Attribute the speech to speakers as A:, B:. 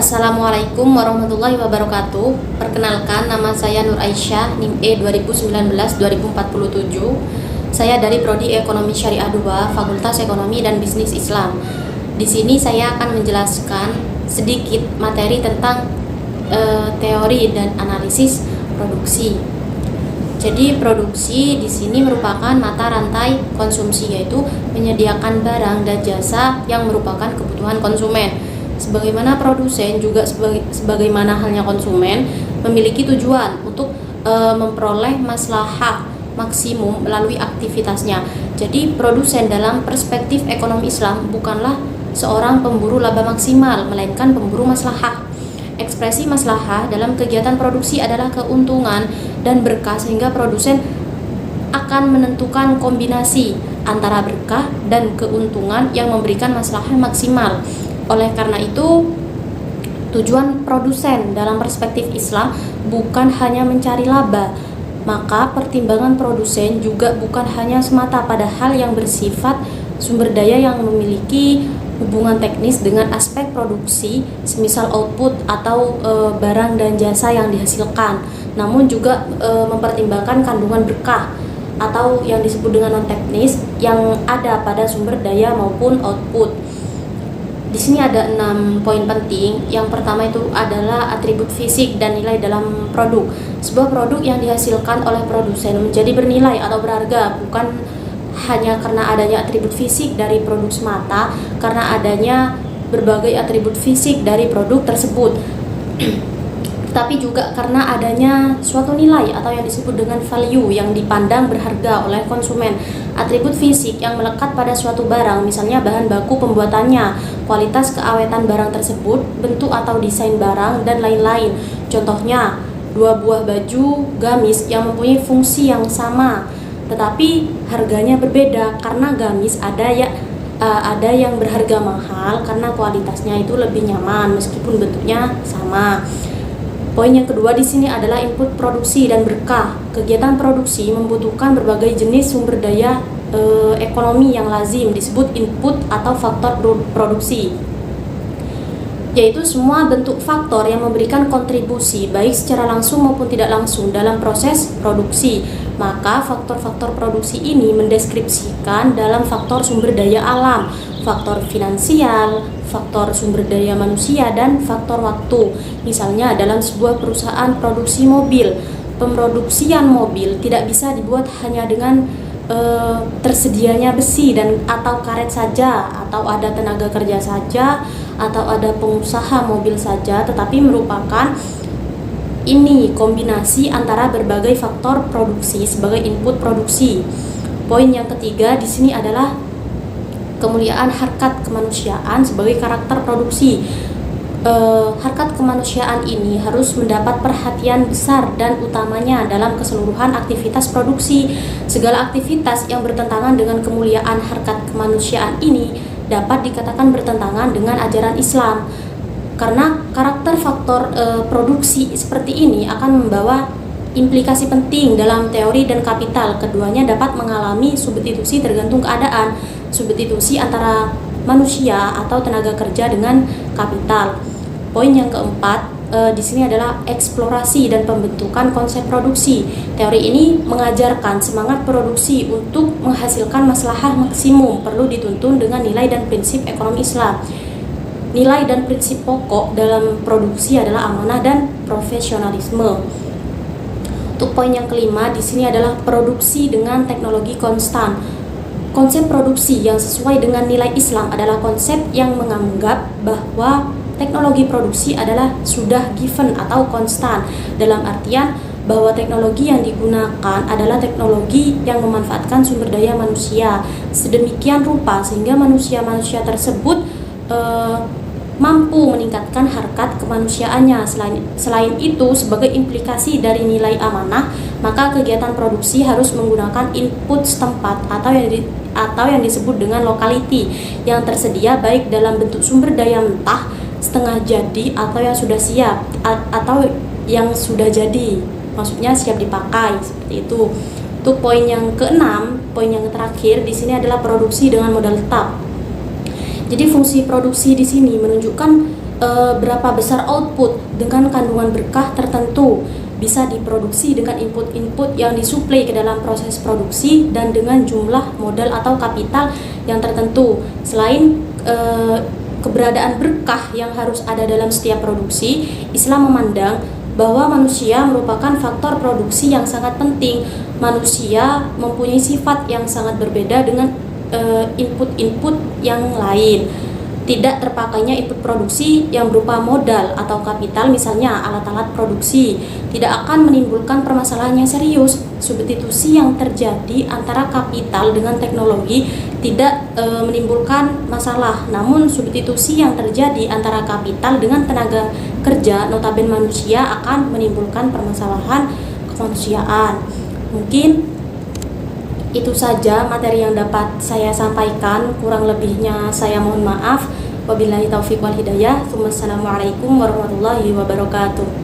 A: Assalamualaikum warahmatullahi wabarakatuh. Perkenalkan, nama saya Nur Aisyah, NIM E 2019-2047. Saya dari Prodi Ekonomi Syariah 2, Fakultas Ekonomi dan Bisnis Islam. Di sini saya akan menjelaskan sedikit materi tentang teori dan analisis produksi. Jadi produksi di sini merupakan mata rantai konsumsi, yaitu menyediakan barang dan jasa yang merupakan kebutuhan konsumen. Sebagaimana produsen juga sebagaimana halnya konsumen memiliki tujuan untuk memperoleh maslahah maksimum melalui aktivitasnya. Jadi produsen dalam perspektif ekonomi Islam bukanlah seorang pemburu laba maksimal, melainkan pemburu maslahah. Ekspresi maslahah dalam kegiatan produksi adalah keuntungan dan berkah, sehingga produsen akan menentukan kombinasi antara berkah dan keuntungan yang memberikan maslahah maksimal. Oleh karena itu, tujuan produsen dalam perspektif Islam bukan hanya mencari laba, maka pertimbangan produsen juga bukan hanya semata pada hal yang bersifat sumber daya yang memiliki hubungan teknis dengan aspek produksi, semisal output atau barang dan jasa yang dihasilkan, namun juga mempertimbangkan kandungan berkah atau yang disebut dengan non teknis yang ada pada sumber daya maupun output. Di sini ada 6 poin penting. Yang pertama itu adalah atribut fisik dan nilai dalam produk. Sebuah produk yang dihasilkan oleh produsen menjadi bernilai atau berharga bukan hanya karena adanya atribut fisik dari produk semata, karena adanya berbagai atribut fisik dari produk tersebut, tapi juga karena adanya suatu nilai atau yang disebut dengan value yang dipandang berharga oleh konsumen. Atribut fisik yang melekat pada suatu barang, misalnya bahan baku pembuatannya, kualitas keawetan barang tersebut, bentuk atau desain barang, dan lain-lain. Contohnya, 2 buah baju gamis yang mempunyai fungsi yang sama, tetapi harganya berbeda karena gamis ada yang berharga mahal karena kualitasnya itu lebih nyaman meskipun bentuknya sama. Poin yang kedua di sini adalah input produksi dan berkah. Kegiatan produksi membutuhkan berbagai jenis sumber daya ekonomi yang lazim disebut input atau faktor produksi, yaitu semua bentuk faktor yang memberikan kontribusi baik secara langsung maupun tidak langsung dalam proses produksi. Maka faktor-faktor produksi ini mendeskripsikan dalam faktor sumber daya alam, faktor finansial, faktor sumber daya manusia, dan faktor waktu. Misalnya dalam sebuah perusahaan produksi mobil, pemroduksian mobil tidak bisa dibuat hanya dengan tersedianya besi dan atau karet saja, atau ada tenaga kerja saja, atau ada pengusaha mobil saja, tetapi merupakan ini kombinasi antara berbagai faktor produksi sebagai input produksi. Poin yang ketiga di sini adalah kemuliaan harkat kemanusiaan sebagai karakter produksi. Harkat kemanusiaan ini harus mendapat perhatian besar dan utamanya dalam keseluruhan aktivitas produksi. Segala aktivitas yang bertentangan dengan kemuliaan harkat kemanusiaan ini dapat dikatakan bertentangan dengan ajaran Islam, karena karakter faktor produksi seperti ini akan membawa implikasi penting dalam teori dan kapital. Keduanya dapat mengalami substitusi tergantung keadaan, substitusi antara manusia atau tenaga kerja dengan kapital. Poin yang keempat di sini adalah eksplorasi dan pembentukan konsep produksi. Teori ini mengajarkan semangat produksi untuk menghasilkan maslahah maksimum perlu dituntun dengan nilai dan prinsip ekonomi Islam. Nilai dan prinsip pokok dalam produksi adalah amanah dan profesionalisme. Untuk poin yang kelima di sini adalah produksi dengan teknologi konstan. Konsep produksi yang sesuai dengan nilai Islam adalah konsep yang menganggap bahwa teknologi produksi adalah sudah given atau konstan, dalam artian bahwa teknologi yang digunakan adalah teknologi yang memanfaatkan sumber daya manusia sedemikian rupa sehingga manusia-manusia tersebut mampu meningkatkan harkat kemanusiaannya. Selain itu, sebagai implikasi dari nilai amanah, maka kegiatan produksi harus menggunakan input setempat atau yang disebut dengan locality yang tersedia baik dalam bentuk sumber daya mentah, setengah jadi, atau yang sudah siap atau yang sudah jadi, maksudnya siap dipakai seperti itu. Untuk poin yang keenam, poin yang terakhir di sini adalah produksi dengan modal tetap. Jadi fungsi produksi di sini menunjukkan berapa besar output dengan kandungan berkah tertentu, bisa diproduksi dengan input-input yang disuplai ke dalam proses produksi dan dengan jumlah modal atau kapital yang tertentu. Selain keberadaan berkah yang harus ada dalam setiap produksi, Islam memandang bahwa manusia merupakan faktor produksi yang sangat penting. Manusia mempunyai sifat yang sangat berbeda dengan input-input yang lain. Tidak terpakainya input produksi yang berupa modal atau kapital, misalnya alat-alat produksi, tidak akan menimbulkan permasalahan yang serius. Substitusi yang terjadi antara kapital dengan teknologi tidak menimbulkan masalah, namun substitusi yang terjadi antara kapital dengan tenaga kerja, notabene manusia, akan menimbulkan permasalahan kemanusiaan. Mungkin itu saja materi yang dapat saya sampaikan, kurang lebihnya saya mohon maaf. Wabillahi taufiq wal hidayah. Wassalamualaikum warahmatullahi wabarakatuh.